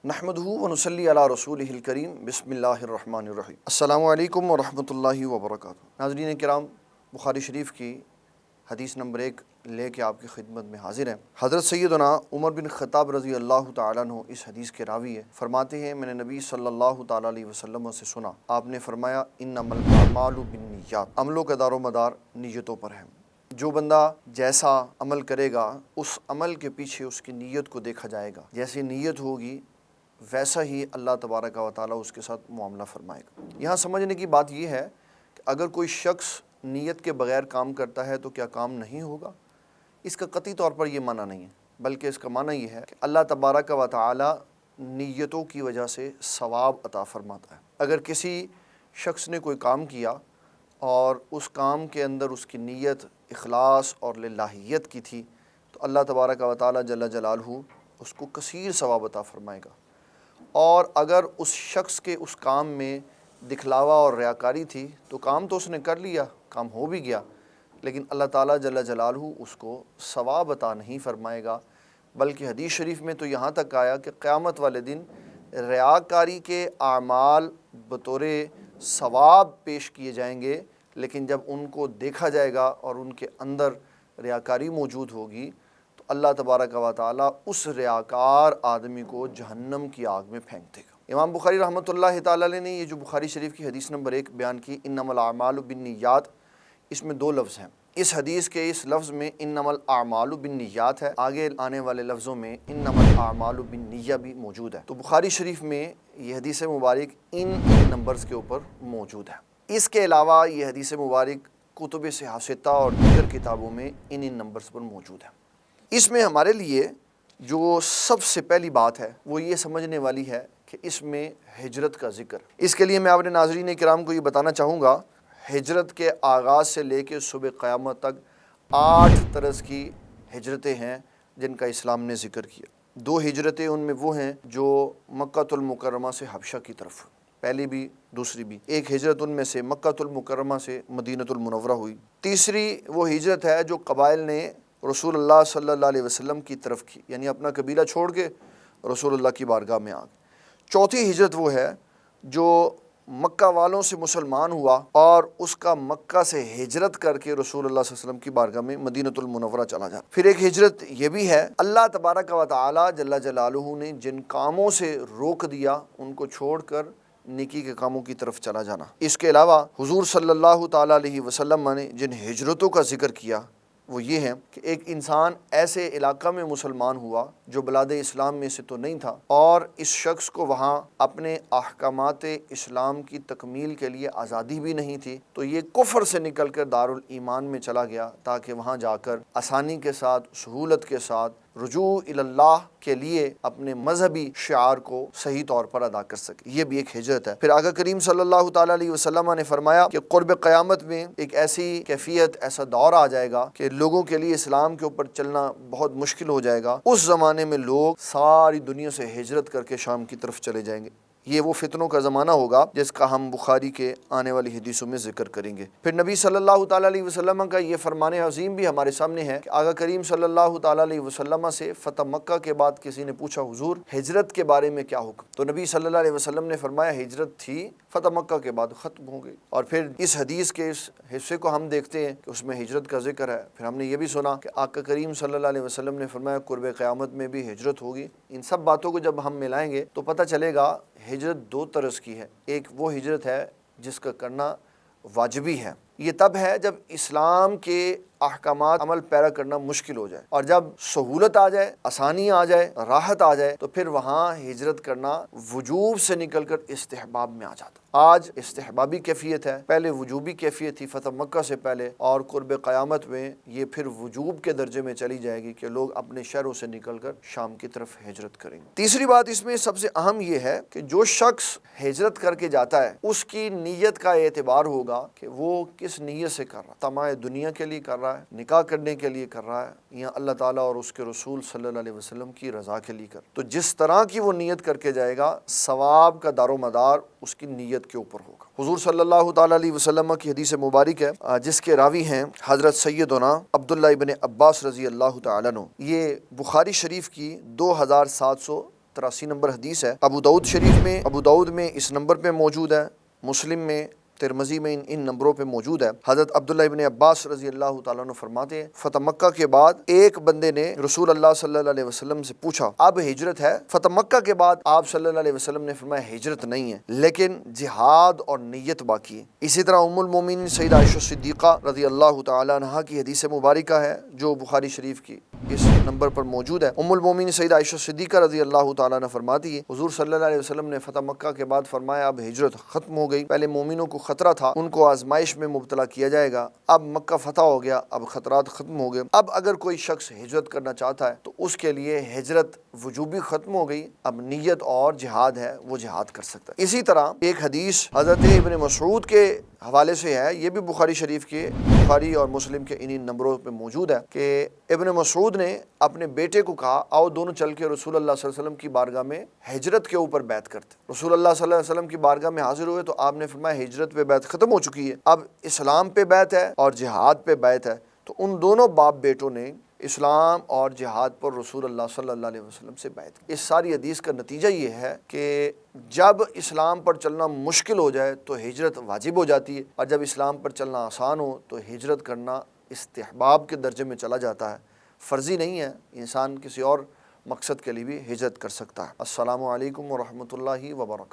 نحمدہ ونصلی علی رسولہ الکریم بسم اللہ الرحمن الرحیم۔ السلام علیکم ورحمۃ اللہ وبرکاتہ۔ ناظرین کرام، بخاری شریف کی حدیث نمبر 1 لے کے آپ کی خدمت میں حاضر ہیں۔ حضرت سیدنا عمر بن خطاب رضی اللہ تعالیٰ عنہ اس حدیث کے راوی ہیں۔ فرماتے ہیں میں نے نبی صلی اللہ تعالیٰ علیہ وسلم سے سنا، آپ نے فرمایا انما الاعمال بالنیات، عملوں کا دار و مدار نیتوں پر ہے۔ جو بندہ جیسا عمل کرے گا اس عمل کے پیچھے اس کی نیت کو دیکھا جائے گا، جیسی نیت ہوگی ویسا ہی اللہ تبارک و تعالیٰ اس کے ساتھ معاملہ فرمائے گا۔ یہاں سمجھنے کی بات یہ ہے کہ اگر کوئی شخص نیت کے بغیر کام کرتا ہے تو کیا کام نہیں ہوگا؟ اس کا قطعی طور پر یہ معنی نہیں ہے، بلکہ اس کا معنی یہ ہے کہ اللہ تبارک و تعالیٰ نیتوں کی وجہ سے ثواب عطا فرماتا ہے۔ اگر کسی شخص نے کوئی کام کیا اور اس کام کے اندر اس کی نیت اخلاص اور للہیت کی تھی تو اللہ تبارک و تعالیٰ جل جلالہ اس کو کثیر ثواب عطا فرمائے گا۔ اور اگر اس شخص کے اس کام میں دکھلاوا اور ریاکاری تھی تو کام تو اس نے کر لیا، کام ہو بھی گیا، لیکن اللہ تعالیٰ جل جلالہ اس کو ثواب عطا نہیں فرمائے گا۔ بلکہ حدیث شریف میں تو یہاں تک آیا کہ قیامت والے دن ریاکاری کے اعمال بطور ثواب پیش کیے جائیں گے، لیکن جب ان کو دیکھا جائے گا اور ان کے اندر ریاکاری موجود ہوگی تو اللہ تبارک و تعالیٰ اس ریاکار آدمی کو جہنم کی آگ میں پھینک دے گا۔ امام بخاری رحمۃ اللہ تعالیٰ علیہ نے یہ جو بخاری شریف کی حدیث نمبر 1 بیان کی انما الاعمال بالنیات، اس میں 2 لفظ ہیں۔ اس حدیث کے اس لفظ میں انما الاعمال بالنیات ہے، آگے آنے والے لفظوں میں انما الاعمال بالنیہ بھی موجود ہے۔ تو بخاری شریف میں یہ حدیث مبارک ان نمبرز کے اوپر موجود ہے۔ اس کے علاوہ یہ حدیث مبارک کتب صحاح اور دیگر کتابوں میں ان نمبرز پر موجود ہے۔ اس میں ہمارے لیے جو سب سے پہلی بات ہے وہ یہ سمجھنے والی ہے کہ اس میں ہجرت کا ذکر۔ اس کے لیے میں اپنے ناظرین کرام کو یہ بتانا چاہوں گا، ہجرت کے آغاز سے لے کے صبح قیامت تک 8 طرز کی ہجرتیں ہیں جن کا اسلام نے ذکر کیا۔ 2 ہجرتیں ان میں وہ ہیں جو مکہ المکرمہ سے حبشہ کی طرف، پہلی بھی دوسری بھی۔ ایک ہجرت ان میں سے مکہ المکرمہ سے مدینہ المنورہ ہوئی۔ تیسری وہ ہجرت ہے جو قبائل نے رسول اللہ صلی اللہ علیہ وسلم کی طرف کی، یعنی اپنا قبیلہ چھوڑ کے رسول اللہ کی بارگاہ میں آ گئے۔ چوتھی ہجرت وہ ہے جو مکہ والوں سے مسلمان ہوا اور اس کا مکہ سے ہجرت کر کے رسول اللہ صلی اللہ علیہ وسلم کی بارگاہ میں مدینہ المنورہ چلا جاتا۔ پھر ایک ہجرت یہ بھی ہے اللہ تبارک و تعالی جل جلالہ نے جن کاموں سے روک دیا ان کو چھوڑ کر نیکی کے کاموں کی طرف چلا جانا۔ اس کے علاوہ حضور صلی اللہ تعالی علیہ وسلم نے جن ہجرتوں کا ذکر کیا وہ یہ ہے کہ ایک انسان ایسے علاقہ میں مسلمان ہوا جو بلاد اسلام میں سے تو نہیں تھا، اور اس شخص کو وہاں اپنے احکامات اسلام کی تکمیل کے لیے آزادی بھی نہیں تھی، تو یہ کفر سے نکل کر دارالایمان میں چلا گیا تاکہ وہاں جا کر آسانی کے ساتھ سہولت کے ساتھ رجوع اللہ کے لیے اپنے مذہبی شعار کو صحیح طور پر ادا کر سکے۔ یہ بھی ایک ہجرت ہے۔ پھر آقا کریم صلی اللہ تعالیٰ علیہ وسلم نے فرمایا کہ قرب قیامت میں ایک ایسی کیفیت، ایسا دور آ جائے گا کہ لوگوں کے لیے اسلام کے اوپر چلنا بہت مشکل ہو جائے گا۔ اس زمانے میں لوگ ساری دنیا سے ہجرت کر کے شام کی طرف چلے جائیں گے۔ یہ وہ فتنوں کا زمانہ ہوگا جس کا ہم بخاری کے آنے والی حدیثوں میں ذکر کریں گے۔ پھر نبی صلی اللہ تعالیٰ علیہ وسلم کا یہ فرمان عظیم بھی ہمارے سامنے ہے کہ آقا کریم صلی اللہ تعالیٰ علیہ وسلم سے فتح مکہ کے بعد کسی نے پوچھا حضور ہجرت کے بارے میں کیا حکم؟ تو نبی صلی اللہ علیہ وسلم نے فرمایا ہجرت تھی، فتح مکہ کے بعد ختم ہو گئی۔ اور پھر اس حدیث کے اس حصے کو ہم دیکھتے ہیں کہ اس میں ہجرت کا ذکر ہے۔ پھر ہم نے یہ بھی سنا کہ آقا کریم صلی اللہ علیہ وسلم نے فرمایا قرب قیامت میں بھی ہجرت ہوگی۔ ان سب باتوں کو جب ہم ملائیں گے تو پتہ چلے گا ہجرت 2 طرز کی ہے۔ ایک وہ ہجرت ہے جس کا کرنا واجبی ہے، یہ تب ہے جب اسلام کے احکامات عمل پیرا کرنا مشکل ہو جائے، اور جب سہولت آ جائے، آسانی آ جائے، راحت آ جائے تو پھر وہاں ہجرت کرنا وجوب سے نکل کر استحباب میں آ جاتا۔ آج استحبابی کیفیت ہے، پہلے وجوبی کیفیت تھی فتح مکہ سے پہلے، اور قرب قیامت میں یہ پھر وجوب کے درجے میں چلی جائے گی کہ لوگ اپنے شہروں سے نکل کر شام کی طرف ہجرت کریں گے۔ تیسری بات اس میں سب سے اہم یہ ہے کہ جو شخص ہجرت کر کے جاتا ہے اس کی نیت کا اعتبار ہوگا کہ وہ کس نیت سے کر رہا ہے، طمع دنیا کے لیے کر رہا ہے، نکاح کرنے کے لیے کر رہا ہے، یا اللہ تعالیٰ اور اس کے رسول صلی اللہ علیہ وسلم کی رضا کے لیے کر۔ تو جس طرح کی وہ نیت کر کے جائے گا ثواب کا دار و مدار اس کی نیت کے اوپر ہوگا۔ حضور صلی اللہ تعالیٰ علیہ وسلم کی حدیث مبارک ہے جس کے راوی ہیں حضرت سیدنا عبداللہ ابن عباس رضی اللہ تعالیٰ عنہ۔ یہ بخاری شریف کی 2700 83 نمبر حدیث ہے، ابو داؤد شریف میں، ابو داؤد میں اس نمبر پہ موجود ہے، مسلم میں، ترمذی میں ان نمبروں پہ موجود ہے۔ حضرت عبداللہ ابن عباس رضی اللہ تعالیٰ عنہ فرماتے ہیں فتح مکہ کے بعد ایک بندے نے رسول اللہ صلی اللہ علیہ وسلم سے پوچھا اب ہجرت ہے؟ فتح مکہ کے بعد آپ صلی اللہ علیہ وسلم نے فرمایا ہجرت نہیں ہے لیکن جہاد اور نیت باقی ہے۔ اسی طرح ام المومنین سیدہ عائشہ صدیقہ رضی اللہ تعالیٰ عنہا کی حدیث مبارکہ ہے جو بخاری شریف کی اس نمبر پر موجود ہے۔ ام المومنین سیدہ عائشہ صدیقہ رضی اللہ تعالیٰ عنہ فرماتی ہے حضور صلی اللہ علیہ وسلم نے فتح مکہ کے بعد فرمایا اب ہجرت ختم ہو گئی، پہلے مومنوں کو خطرہ تھا، ان کو آزمائش میں مبتلا کیا جائے گا، اب مکہ فتح ہو گیا، اب خطرات ختم ہو گئے، اب اگر کوئی شخص ہجرت کرنا چاہتا ہے تو اس کے لیے ہجرت وجوبی ختم ہو گئی، اب نیت اور جہاد ہے وہ جہاد کر سکتا ہے۔ اسی طرح ایک حدیث حضرت ابن مسعود کے حوالے سے ہے، یہ بھی بخاری شریف کے، بخاری اور مسلم کے انہی نمبروں پہ موجود ہے کہ ابن مسعود نے اپنے بیٹے کو کہا آؤ دونوں چل کے رسول اللہ صلی اللہ علیہ وسلم کی بارگاہ میں ہجرت کے اوپر بیعت کرتے۔ رسول اللہ صلی اللہ علیہ وسلم کی بارگاہ میں حاضر ہوئے تو آپ نے فرمایا ہجرت پہ بیعت ختم ہو چکی ہے، اب اسلام پہ بیعت ہے اور جہاد پہ بیعت ہے۔ تو ان دونوں باپ بیٹوں نے اسلام اور جہاد پر رسول اللہ صلی اللہ علیہ وسلم سے بیعت کی۔ اس ساری حدیث کا نتیجہ یہ ہے کہ جب اسلام پر چلنا مشکل ہو جائے تو ہجرت واجب ہو جاتی ہے، اور جب اسلام پر چلنا آسان ہو تو ہجرت کرنا استحباب کے درجے میں چلا جاتا ہے، فرضی نہیں ہے، انسان کسی اور مقصد کے لیے بھی ہجرت کر سکتا ہے۔ السلام علیکم ورحمۃ اللہ وبرکاتہ۔